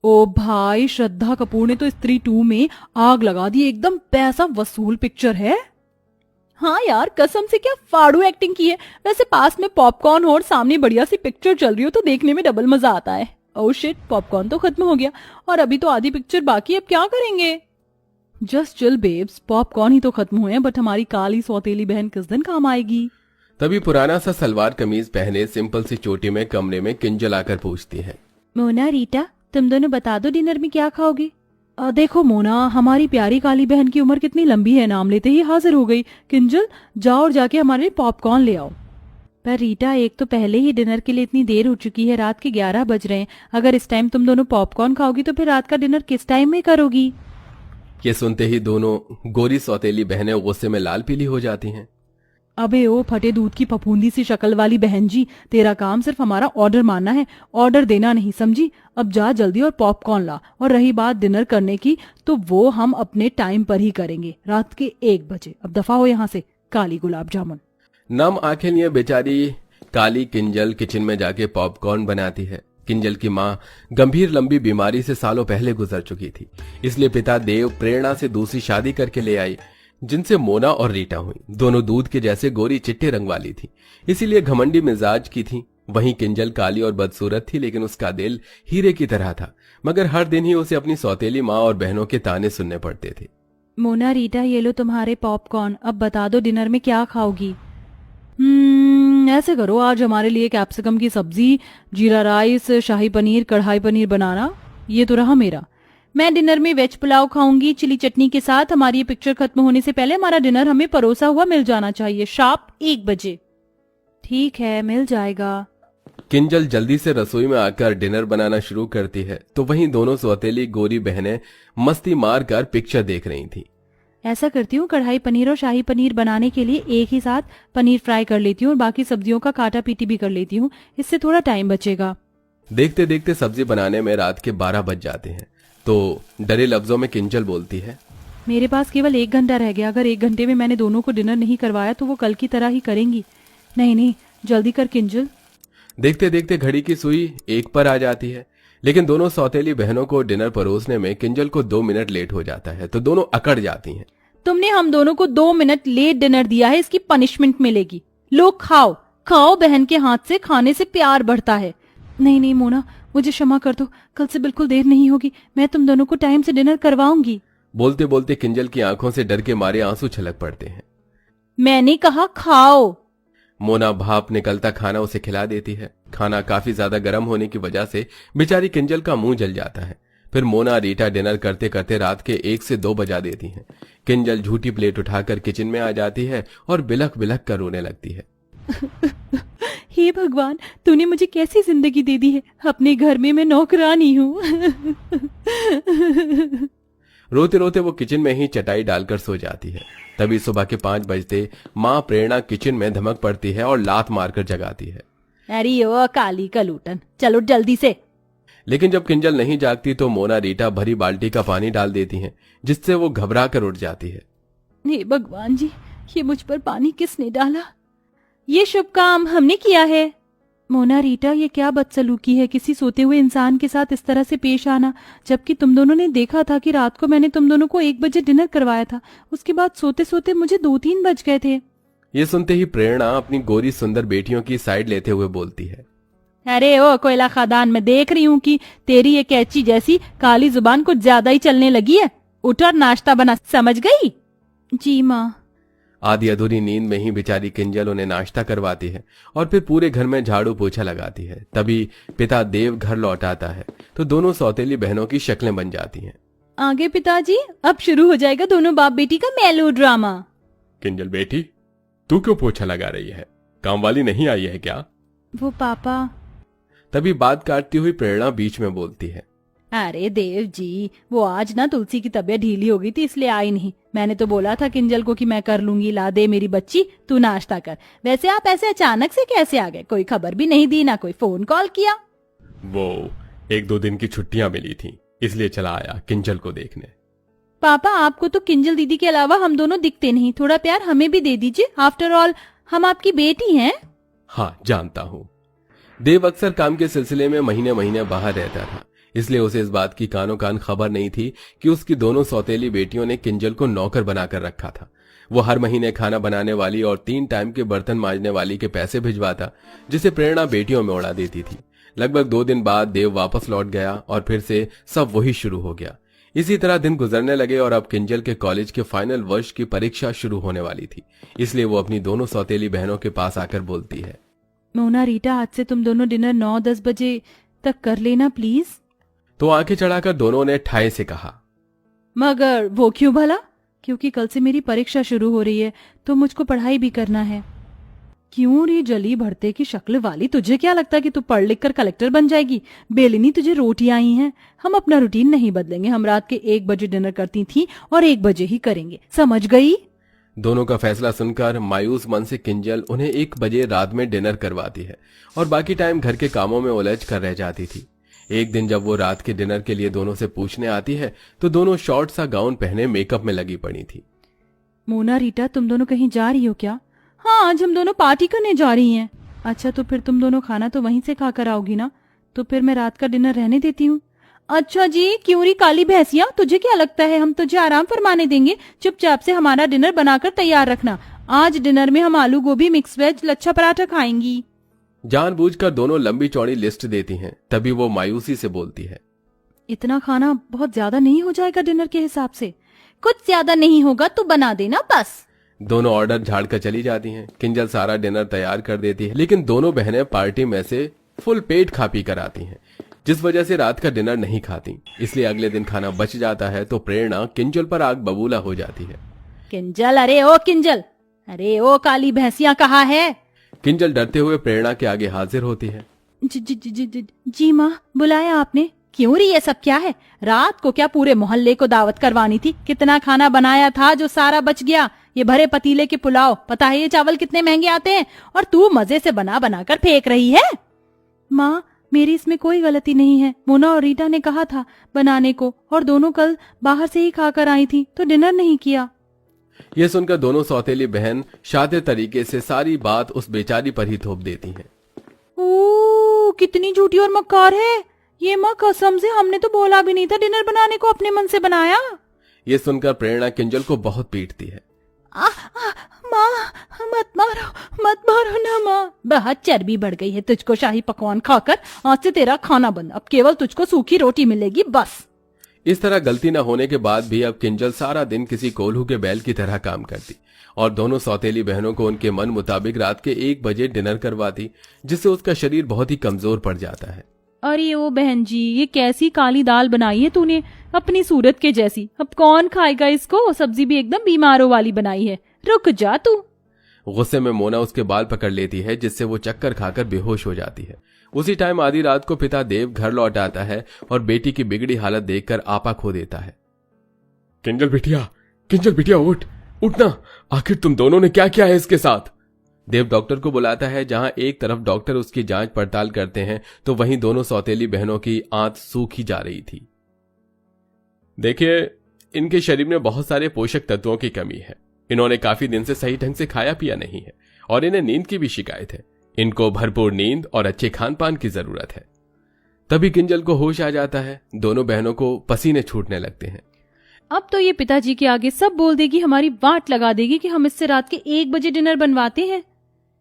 ओ भाई, श्रद्धा कपूर ने तो स्त्री 2 में आग लगा दी, एकदम पैसा वसूल पिक्चर है। हाँ यार, कसम से क्या फाड़ू एक्टिंग की है। वैसे पास में पॉपकॉर्न हो और सामने बढ़िया सी पिक्चर चल रही हो तो देखने में डबल मजा आता है। ओह शिट, पॉपकॉर्न तो खत्म हो गया और अभी तो आधी पिक्चर बाकी, अब क्या करेंगे। जस्ट चिल बेब्स, पॉपकॉर्न ही तो खत्म हुए हैं, बट हमारी काली सौतेली बहन किस दिन काम आएगी। तभी पुराना सा सलवार कमीज पहने सिंपल सी चोटी में कमरे में किंजल आकर पूछती है, मोना रीटा, तुम दोनों बता दो डिनर में क्या खाओगे। देखो मोना, हमारी प्यारी काली बहन की उम्र कितनी लंबी है, नाम लेते ही हाजिर हो गई। किंजल, जाओ और जाके हमारे लिए पॉपकॉर्न ले आओ। पर रीटा, एक तो पहले ही डिनर के लिए इतनी देर हो चुकी है, रात के 11 बज रहे हैं। अगर इस टाइम तुम दोनों पॉपकॉर्न खाओगी तो फिर रात का डिनर किस टाइम में करोगी। ये सुनते ही दोनों गोरी सौतेली बहनें गुस्से में लाल पीली हो जाती हैं। अबे ओ फटे दूध की फफूंदी सी शक्ल वाली बहन जी, तेरा काम सिर्फ हमारा ऑर्डर मानना है, ऑर्डर देना नहीं, समझी। अब जा जल्दी और पॉपकॉर्न ला। और रही बात डिनर करने की, तो वो हम अपने टाइम पर ही करेंगे, रात के 1 बजे। अब दफा हो यहाँ से, काली गुलाब जामुन। नम आंखें लिए बेचारी काली किंजल किचन में जाके पॉपकॉर्न बनाती है। किंजल की माँ गंभीर लंबी बीमारी से सालों पहले गुजर चुकी थी, इसलिए पिता देव प्रेरणा से दूसरी शादी करके ले आई, जिनसे मोना और रीटा हुई। दोनों दूध के जैसे गोरी चिट्टे रंग वाली थी, इसीलिए घमंडी मिजाज की थी। वहीं किंजल काली और बदसूरत थी, लेकिन उसका दिल हीरे की तरह था। मगर हर दिन ही उसे अपनी सौतेली माँ और बहनों के ताने सुनने पड़ते थे। मोना रीटा, ये लो तुम्हारे पॉपकॉर्न, अब बता दो डिनर में क्या खाओगी। ऐसे करो, आज हमारे लिए कैप्सिकम की सब्जी, जीरा राइस, शाही पनीर, कढ़ाई पनीर बनाना। ये तो रहा मेरा। मैं डिनर में वेज पुलाव खाऊंगी चिली चटनी के साथ। हमारी ये पिक्चर खत्म होने से पहले हमारा डिनर हमें परोसा हुआ मिल जाना चाहिए, शार्प 1 बजे। ठीक है, मिल जाएगा। किंजल जल्दी से रसोई में आकर डिनर बनाना शुरू करती है, तो वहीं दोनों सौतेली गोरी बहनें मस्ती मारकर पिक्चर देख रही थीं। ऐसा करती हूँ, कढ़ाई पनीर और शाही पनीर बनाने के लिए एक ही साथ पनीर फ्राई कर लेती हूँ और बाकी सब्जियों का काटा पीटी भी कर लेती हूँ, इससे थोड़ा टाइम बचेगा। देखते देखते सब्जी बनाने में रात के 12 बज जाते हैं, तो डरे लफ्जों में किंजल बोलती है, मेरे पास केवल 1 घंटा रह गया। अगर 1 घंटे में मैंने दोनों को डिनर नहीं करवाया तो वो कल की तरह ही करेंगी। नहीं, जल्दी कर किंजल। देखते देखते घड़ी की सुई 1 पर आ जाती है, लेकिन दोनों सौतेली बहनों को डिनर परोसने में किंजल को 2 मिनट लेट हो जाता है, तो दोनों अकड़ जाती हैं। तुमने हम दोनों को 2 मिनट लेट डिनर दिया है, इसकी पनिशमेंट मिलेगी। लो खाओ खाओ, बहन के हाथ से खाने से प्यार बढ़ता है। नहीं मोना, मुझे क्षमा कर दो, कल से बिल्कुल देर नहीं होगी, मैं तुम दोनों को टाइम से डिनर करवाऊंगी। बोलते बोलते किंजल की आंखों से डर के मारे आंसू छलक पड़ते हैं। मैंने कहा खाओ। मोना भाप निकलता खाना उसे खिला देती है। खाना काफी ज्यादा गर्म होने की वजह से बेचारी किंजल का मुंह जल जाता है। फिर मोना रीटा डिनर करते करते रात के 1 से 2 बजा देती हैं। किंजल झूठी प्लेट उठाकर किचन में आ जाती है और बिलख बिलख कर रोने लगती है। हे भगवान, तूने मुझे कैसी जिंदगी दे दी है, अपने घर में मैं नौकरानी हूँ। रोते रोते वो किचन में ही चटाई डालकर सो जाती है। तभी सुबह के 5 बजते माँ प्रेरणा किचन में धमक पड़ती है और लात मारकर जगाती है। अरे ओ काली कलूटन, चलो जल्दी से। लेकिन जब किंजल नहीं जागती तो मोना रीटा भरी बाल्टी का पानी डाल देती हैं, जिससे वो घबरा कर उठ जाती है। हे भगवान जी, ये मुझ पर पानी किसने डाला? ये शुभ काम हमने किया है। मोना रीटा, ये क्या बदसलूकी है, किसी सोते हुए इंसान के साथ इस तरह से पेश आना, जबकि तुम दोनों ने देखा था कि रात को मैंने तुम दोनों को 1 बजे डिनर करवाया था। उसके बाद सोते सोते मुझे 2-3 बज गए थे। ये सुनते ही प्रेरणा अपनी गोरी सुंदर बेटियों की साइड लेते हुए बोलती है, अरे ओ कोयला खादान, मैं देख रही हूँ कि तेरी ये कैची जैसी काली जुबान कुछ ज्यादा ही चलने लगी है। उठ और नाश्ता बना, समझ गई? जी माँ। आधी अधूरी नींद में ही बेचारी किंजल उन्हें नाश्ता करवाती है और फिर पूरे घर में झाड़ू पोछा लगाती है। तभी पिता देव घर लौट आता है, तो दोनों सौतेली बहनों की शक्लें बन जाती हैं। आगे पिताजी, अब शुरू हो जाएगा दोनों बाप बेटी का मेलो ड्रामा। किंजल बेटी, तू क्यों पोछा लगा रही है? काम वाली नहीं आई है क्या? वो पापा। तभी बात काटती हुई प्रेरणा बीच में बोलती है, अरे देव जी, वो आज ना तुलसी की तबीयत ढीली हो गई थी, इसलिए आई नहीं। मैंने तो बोला था किंजल को कि मैं कर लूंगी, ला दे मेरी बच्ची, तू नाश्ता कर। वैसे आप ऐसे अचानक से कैसे आ गए? कोई खबर भी नहीं दी, ना कोई फोन कॉल किया। वो 1-2 दिन की छुट्टियां मिली थी, इसलिए चला आया किंजल को देखने। पापा, आपको तो किंजल दीदी के अलावा हम दोनों दिखते नहीं, थोड़ा प्यार हमें भी दे दीजिए। आफ्टर ऑल हम आपकी बेटी हैं। हाँ जानता हूँ। देव अक्सर काम के सिलसिले में महीने महीने बाहर रहता था, इसलिए उसे इस बात की कानों कान खबर नहीं थी कि उसकी दोनों सौतेली बेटियों ने किंजल को नौकर बनाकर रखा था। वो हर महीने खाना बनाने वाली और 3 टाइम के बर्तन मांजने वाली के पैसे भिजवाता, जिसे प्रेरणा बेटियों में उड़ा देती थी। लगभग 2 दिन बाद देव वापस लौट गया और फिर से सब वही शुरू हो गया। इसी तरह दिन गुजरने लगे और अब किंजल के कॉलेज के फाइनल वर्ष की परीक्षा शुरू होने वाली थी। इसलिए वो अपनी दोनों सौतेली बहनों के पास आकर बोलती है, मोना रीटा, आज से तुम दोनों डिनर 9-10 बजे तक कर लेना प्लीज। तो आंखें चढ़ाकर दोनों ने ठाए से कहा, मगर वो क्यों भला? क्योंकि कल से मेरी परीक्षा शुरू हो रही है तो मुझको पढ़ाई भी करना है। क्यों रे जली भरते की शक्ल वाली, तुझे क्या लगता कि तू पढ़ लिख कर कलेक्टर बन जाएगी? बेलिनी तुझे रोटी आई हैं। हम अपना रूटीन नहीं बदलेंगे। हम रात के 1 बजे डिनर करती थी और 1 बजे ही करेंगे, समझ गई? दोनों का फैसला सुनकर मायूस मन से किंजल उन्हें 1 बजे रात में डिनर करवाती है और बाकी टाइम घर के कामों में उलझ कर रह जाती थी। एक दिन जब वो रात के डिनर के लिए दोनों से पूछने आती है तो दोनों शॉर्ट सा गाउन पहने मेकअप में लगी पड़ी थी। मोना रीटा, तुम दोनों कहीं जा रही हो क्या? हाँ, आज हम दोनों पार्टी करने जा रही हैं। अच्छा, तो फिर तुम दोनों खाना तो वहीं से खा कर आओगी ना? तो फिर मैं रात का डिनर रहने देती हूँ। अच्छा जी, क्यों री काली भैंसिया, तुझे क्या लगता है हम तुझे आराम फरमाने देंगे? चुपचाप से हमारा डिनर बनाकर तैयार रखना। आज डिनर में हम आलू गोभी, मिक्स वेज, लच्छा पराठा खाएंगी। जानबूझकर दोनों लंबी चौड़ी लिस्ट देती हैं। तभी वो मायूसी से बोलती है, इतना खाना बहुत ज्यादा नहीं हो जाएगा डिनर के हिसाब से? कुछ ज्यादा नहीं होगा, तू बना देना बस। दोनों ऑर्डर झाड़ कर चली जाती हैं। किंजल सारा डिनर तैयार कर देती है, लेकिन दोनों बहनें पार्टी में से फुल पेट खा पी कर आती हैं, जिस वजह से रात का डिनर नहीं खाती। इसलिए अगले दिन खाना बच जाता है तो प्रेरणा किंजल पर आग बबूला हो जाती है। किंजल, अरे ओ किंजल, अरे ओ काली भैंसिया कहाँ है? किंजल डरते हुए प्रेरणा के आगे हाजिर होती है। जी माँ, बुलाया आपने? क्यों री, ये सब क्या है? रात को क्या पूरे मोहल्ले को दावत करवानी थी? कितना खाना बनाया था जो सारा बच गया। ये भरे पतीले के पुलाव, पता है ये चावल कितने महंगे आते हैं? और तू मजे से बना बना कर फेंक रही है। माँ, मेरी इसमें कोई गलती नहीं है। मोना और रीटा ने कहा था बनाने को और दोनों कल बाहर से ही खाकर आई थी तो डिनर नहीं किया। ये सुनकर दोनों सौतेली बहन शातिर तरीके से सारी बात उस बेचारी पर ही थोप देती हैं। ओ, कितनी झूठी और मक्कार है ये। माँ कसम से हमने तो बोला भी नहीं था डिनर बनाने को, अपने मन से बनाया। ये सुनकर प्रेरणा किंजल को बहुत पीटती है। माँ, मत मारो ना माँ। बहुत चर्बी बढ़ गई है तुझको शाही पकवान खाकर। आज से तेरा खाना बंद, अब केवल तुझको सूखी रोटी मिलेगी बस। इस तरह गलती न होने के बाद भी अब किंजल सारा दिन किसी कोल्हू के बैल की तरह काम करती और दोनों सौतेली बहनों को उनके मन मुताबिक रात के 1 बजे डिनर करवाती, जिससे उसका शरीर बहुत ही कमजोर पड़ जाता है। अरे ओ बहन जी, ये कैसी काली दाल बनाई है तूने, अपनी सूरत के जैसी। अब कौन खाएगा इसको? सब्जी भी एकदम बीमारों वाली बनाई है। रुक जा तू। गुस्से में मोना उसके बाल पकड़ लेती है, जिससे वो चक्कर खाकर बेहोश हो जाती है। उसी टाइम आधी रात को पिता देव घर लौट आता है और बेटी की बिगड़ी हालत देखकर आपा खो देता है। किंजल बिटिया उठना, आखिर तुम दोनों ने क्या किया है इसके साथ? देव डॉक्टर को बुलाता है। जहां एक तरफ डॉक्टर उसकी जांच पड़ताल करते हैं तो वहीं दोनों सौतेली बहनों की आंत सूखी जा रही थी। देखिए, इनके शरीर में बहुत सारे पोषक तत्वों की कमी है। इन्होंने काफी दिन से सही ढंग से खाया पिया नहीं है और इन्हें नींद की भी शिकायत है। इनको भरपूर नींद और अच्छे खान पान की जरूरत है। तभी किंजल को होश आ जाता है। दोनों बहनों को पसीने छूटने लगते हैं। अब तो ये पिताजी के आगे सब बोल देगी, हमारी वाट लगा देगी कि हम इससे रात के 1 बजे डिनर बनवाते हैं।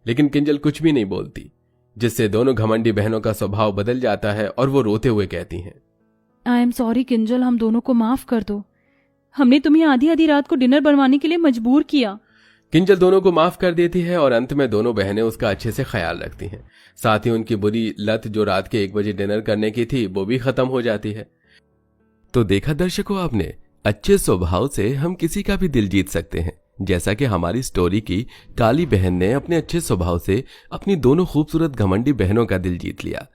लेकिन किंजल कुछ भी नहीं बोलती, जिससे दोनों घमंडी बहनों का स्वभाव बदल जाता है और वो रोते हुए कहती हैं, आई एम सॉरी किंजल, हम दोनों को माफ कर दो। हमने तुम्हें आधी आधी रात को डिनर बनवाने के लिए मजबूर किया। किंजल दोनों को माफ कर देती है और अंत में दोनों बहनें उसका अच्छे से ख्याल रखती हैं। साथ ही उनकी बुरी लत जो रात के 1 बजे डिनर करने की थी वो भी खत्म हो जाती है। तो देखा दर्शकों आपने, अच्छे स्वभाव से हम किसी का भी दिल जीत सकते हैं, जैसा कि हमारी स्टोरी की काली बहन ने अपने अच्छे स्वभाव से अपनी दोनों खूबसूरत घमंडी बहनों का दिल जीत लिया।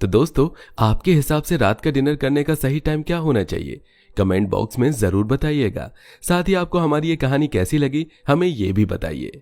तो दोस्तों, आपके हिसाब से रात का डिनर करने का सही टाइम क्या होना चाहिए? कमेंट बॉक्स में जरूर बताइएगा। साथ ही आपको हमारी ये कहानी कैसी लगी हमें ये भी बताइए।